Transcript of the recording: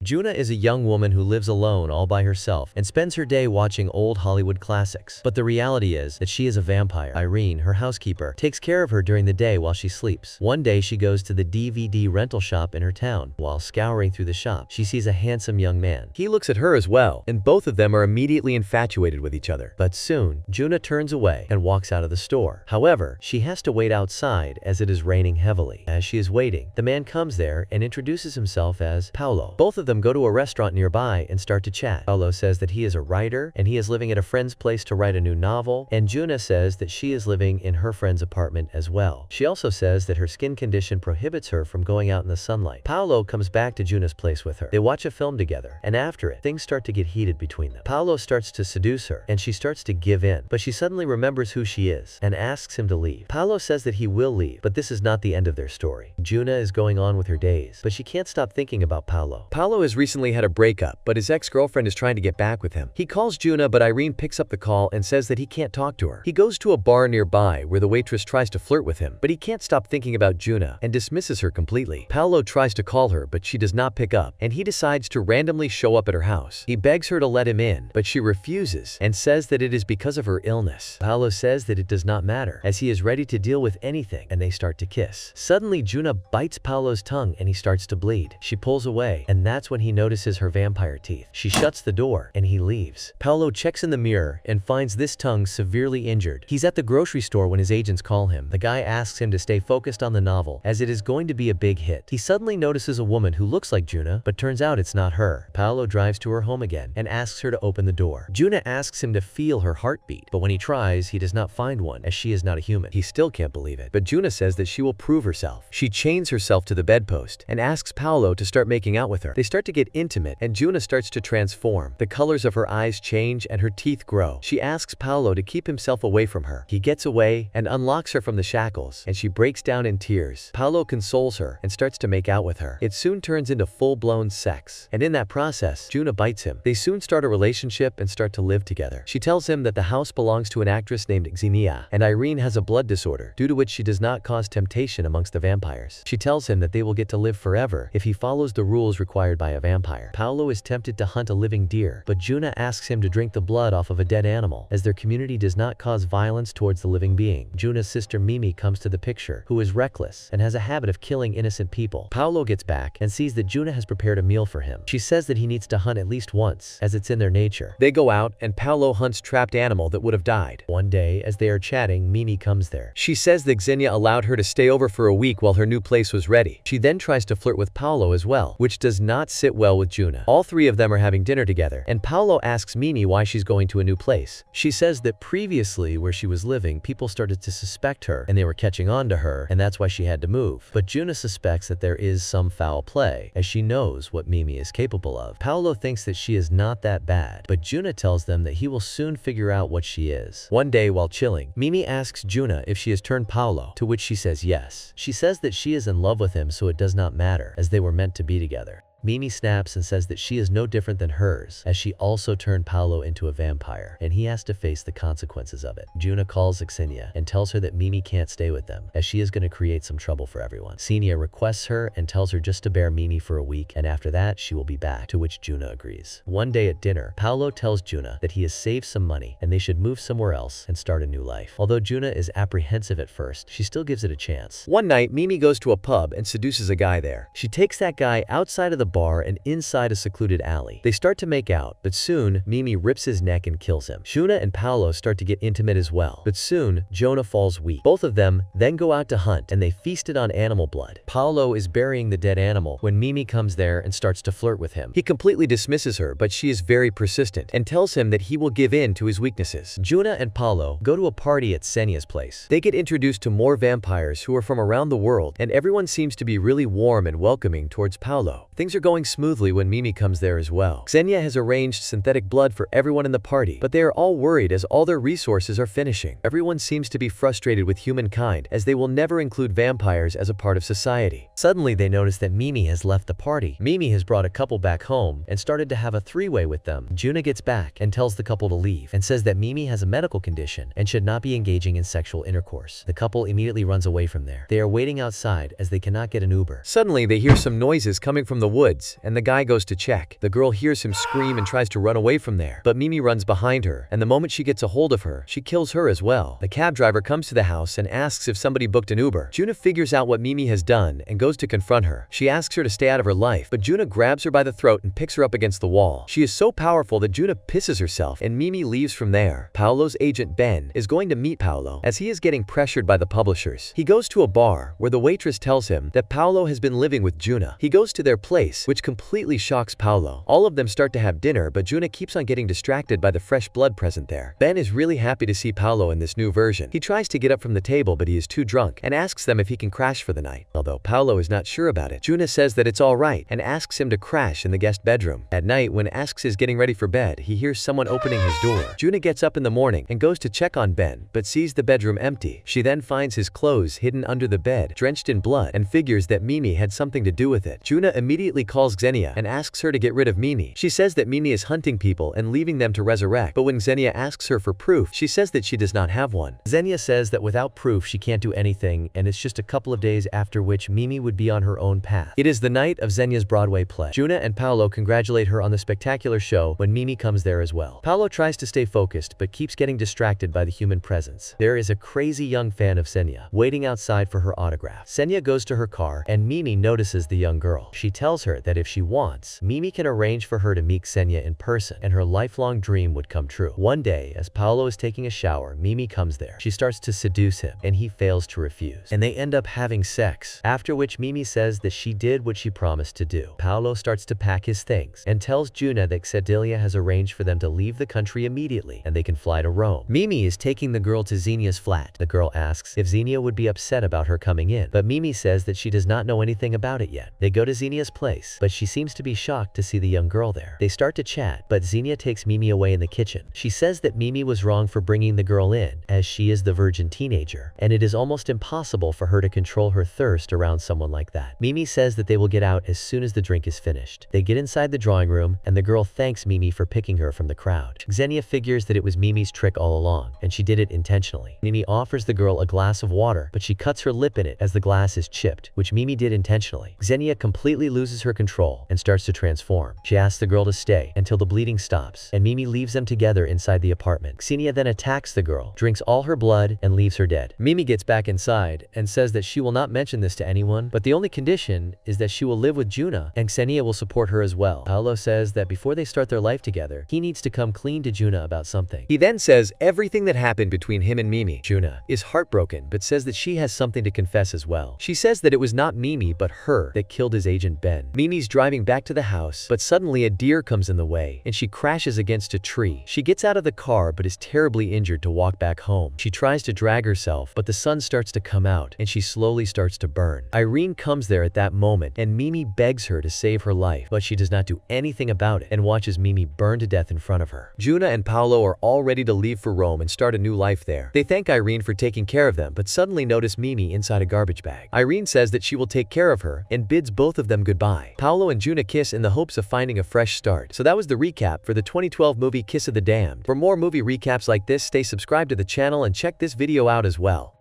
Juna is a young woman who lives alone all by herself and spends her day watching old Hollywood classics. But the reality is that she is a vampire. Irene, her housekeeper, takes care of her during the day while she sleeps. One day she goes to the DVD rental shop in her town. While scouring through the shop, she sees a handsome young man. He looks at her as well, and both of them are immediately infatuated with each other. But soon, Juna turns away and walks out of the store. However, she has to wait outside as it is raining heavily. As she is waiting, the man comes there and introduces himself as Paolo. Both of them go to a restaurant nearby and start to chat. Paolo says that he is a writer and he is living at a friend's place to write a new novel, and Juna says that she is living in her friend's apartment as well. She also says that her skin condition prohibits her from going out in the sunlight. Paolo comes back to Juna's place with her. They watch a film together, and after it, things start to get heated between them. Paolo starts to seduce her, and she starts to give in, but she suddenly remembers who she is and asks him to leave. Paolo says that he will leave, but this is not the end of their story. Juna is going on with her days, but she can't stop thinking about Paolo. Paolo has recently had a breakup, but his ex-girlfriend is trying to get back with him. He calls Juna, but Irene picks up the call and says that he can't talk to her. He goes to a bar nearby where the waitress tries to flirt with him, but he can't stop thinking about Juna and dismisses her completely. Paolo tries to call her, but she does not pick up, and he decides to randomly show up at her house. He begs her to let him in, but she refuses and says that it is because of her illness. Paolo says that it does not matter, as he is ready to deal with anything, and they start to kiss. Suddenly, Juna bites Paolo's tongue and he starts to bleed. She pulls away, and that's when he notices her vampire teeth. She shuts the door, and he leaves. Paolo checks in the mirror and finds this tongue severely injured. He's at the grocery store when his agents call him. The guy asks him to stay focused on the novel, as it is going to be a big hit. He suddenly notices a woman who looks like Juna, but turns out it's not her. Paolo drives to her home again and asks her to open the door. Juna asks him to feel her heartbeat, but when he tries, he does not find one, as she is not a human. He still can't believe it, but Juna says that she will prove herself. She chains herself to the bedpost and asks Paolo to start making out with her. They start to get intimate, and Juna starts to transform. The colors of her eyes change and her teeth grow. She asks Paolo to keep himself away from her. He gets away and unlocks her from the shackles, and she breaks down in tears. Paolo consoles her and starts to make out with her. It soon turns into full-blown sex, and in that process, Juna bites him. They soon start a relationship and start to live together. She tells him that the house belongs to an actress named Xenia, and Irene has a blood disorder, due to which she does not cause temptation amongst the vampires. She tells him that they will get to live forever if he follows the rules required by a vampire. Paolo is tempted to hunt a living deer, but Juna asks him to drink the blood off of a dead animal, as their community does not cause violence towards the living being. Juna's sister Mimi comes to the picture, who is reckless and has a habit of killing innocent people. Paolo gets back and sees that Juna has prepared a meal for him. She says that he needs to hunt at least once, as it's in their nature. They go out, and Paolo hunts trapped animal that would have died. One day, as they are chatting, Mimi comes there. She says that Xenia allowed her to stay over for a week while her new place was ready. She then tries to flirt with Paolo as well, which does not sit well with Juna. All three of them are having dinner together, and Paolo asks Mimi why she's going to a new place. She says that previously, where she was living, people started to suspect her, and they were catching on to her, and that's why she had to move. But Juna suspects that there is some foul play, as she knows what Mimi is capable of. Paolo thinks that she is not that bad, but Juna tells them that he will soon figure out what she is. One day, while chilling, Mimi asks Juna if she has turned Paolo, to which she says yes. She says that she is in love with him, so it does not matter, as they were meant to be together. Mimi snaps and says that she is no different than hers, as she also turned Paolo into a vampire, and he has to face the consequences of it. Juna calls Xenia and tells her that Mimi can't stay with them, as she is going to create some trouble for everyone. Xenia requests her and tells her just to bear Mimi for a week, and after that, she will be back, to which Juna agrees. One day at dinner, Paolo tells Juna that he has saved some money and they should move somewhere else and start a new life. Although Juna is apprehensive at first, she still gives it a chance. One night, Mimi goes to a pub and seduces a guy there. She takes that guy outside of the bar and inside a secluded alley. They start to make out, but soon, Mimi rips his neck and kills him. Juna and Paolo start to get intimate as well, but soon, Juna falls weak. Both of them then go out to hunt, and they feasted on animal blood. Paolo is burying the dead animal when Mimi comes there and starts to flirt with him. He completely dismisses her, but she is very persistent and tells him that he will give in to his weaknesses. Juna and Paolo go to a party at Xenia's place. They get introduced to more vampires who are from around the world, and everyone seems to be really warm and welcoming towards Paolo. Things are going smoothly when Mimi comes there as well. Xenia has arranged synthetic blood for everyone in the party, but they are all worried as all their resources are finishing. Everyone seems to be frustrated with humankind, as they will never include vampires as a part of society. Suddenly, they notice that Mimi has left the party. Mimi has brought a couple back home and started to have a three-way with them. Juna gets back and tells the couple to leave and says that Mimi has a medical condition and should not be engaging in sexual intercourse. The couple immediately runs away from there. They are waiting outside as they cannot get an Uber. Suddenly, they hear some noises coming from the woods woods, and the guy goes to check. The girl hears him scream and tries to run away from there, but Mimi runs behind her, and the moment she gets a hold of her, she kills her as well. The cab driver comes to the house and asks if somebody booked an Uber. Juna figures out what Mimi has done and goes to confront her. She asks her to stay out of her life, but Juna grabs her by the throat and picks her up against the wall. She is so powerful that Juna pisses herself, and Mimi leaves from there. Paolo's agent Ben is going to meet Paolo as he is getting pressured by the publishers. He goes to a bar where the waitress tells him that Paolo has been living with Juna. He goes to their place, which completely shocks Paolo. All of them start to have dinner, but Juna keeps on getting distracted by the fresh blood present there. Ben is really happy to see Paolo in this new version. He tries to get up from the table, but he is too drunk and asks them if he can crash for the night. Although Paolo is not sure about it, Juna says that it's alright and asks him to crash in the guest bedroom. At night, when Asks is getting ready for bed, he hears someone opening his door. Juna gets up in the morning and goes to check on Ben, but sees the bedroom empty. She then finds his clothes hidden under the bed, drenched in blood, and figures that Mimi had something to do with it. Juna immediately calls Xenia and asks her to get rid of Mimi. She says that Mimi is hunting people and leaving them to resurrect, but when Xenia asks her for proof, she says that she does not have one. Xenia says that without proof she can't do anything, and it's just a couple of days after which Mimi would be on her own path. It is the night of Xenia's Broadway play. Juna and Paolo congratulate her on the spectacular show when Mimi comes there as well. Paolo tries to stay focused but keeps getting distracted by the human presence. There is a crazy young fan of Xenia waiting outside for her autograph. Xenia goes to her car and Mimi notices the young girl. She tells her that if she wants, Mimi can arrange for her to meet Xenia in person and her lifelong dream would come true. One day, as Paolo is taking a shower, Mimi comes there. She starts to seduce him and he fails to refuse, and they end up having sex, after which Mimi says that she did what she promised to do. Paolo starts to pack his things and tells Juna that Xenia has arranged for them to leave the country immediately and they can fly to Rome. Mimi is taking the girl to Xenia's flat. The girl asks if Xenia would be upset about her coming in, but Mimi says that she does not know anything about it yet. They go to Xenia's place, but she seems to be shocked to see the young girl there. They start to chat, but Xenia takes Mimi away in the kitchen. She says that Mimi was wrong for bringing the girl in, as she is the virgin teenager, and it is almost impossible for her to control her thirst around someone like that. Mimi says that they will get out as soon as the drink is finished. They get inside the drawing room, and the girl thanks Mimi for picking her from the crowd. Xenia figures that it was Mimi's trick all along, and she did it intentionally. Mimi offers the girl a glass of water, but she cuts her lip in it as the glass is chipped, which Mimi did intentionally. Xenia completely loses her control and starts to transform. She asks the girl to stay until the bleeding stops, and Mimi leaves them together inside the apartment. Xenia then attacks the girl, drinks all her blood, and leaves her dead. Mimi gets back inside and says that she will not mention this to anyone, but the only condition is that she will live with Juna and Xenia will support her as well. Paolo says that before they start their life together, he needs to come clean to Juna about something. He then says everything that happened between him and Mimi. Juna is heartbroken but says that she has something to confess as well. She says that it was not Mimi but her that killed his agent Ben. Mimi's driving back to the house, but suddenly a deer comes in the way and she crashes against a tree. She gets out of the car but is terribly injured to walk back home. She tries to drag herself, but the sun starts to come out and she slowly starts to burn. Irene comes there at that moment and Mimi begs her to save her life, but she does not do anything about it and watches Mimi burn to death in front of her. Juna and Paolo are all ready to leave for Rome and start a new life there. They thank Irene for taking care of them, but suddenly notice Mimi inside a garbage bag. Irene says that she will take care of her and bids both of them goodbye. Paolo and Juna kiss in the hopes of finding a fresh start. So that was the recap for the 2012 movie Kiss of the Damned. For more movie recaps like this, stay subscribed to the channel and check this video out as well.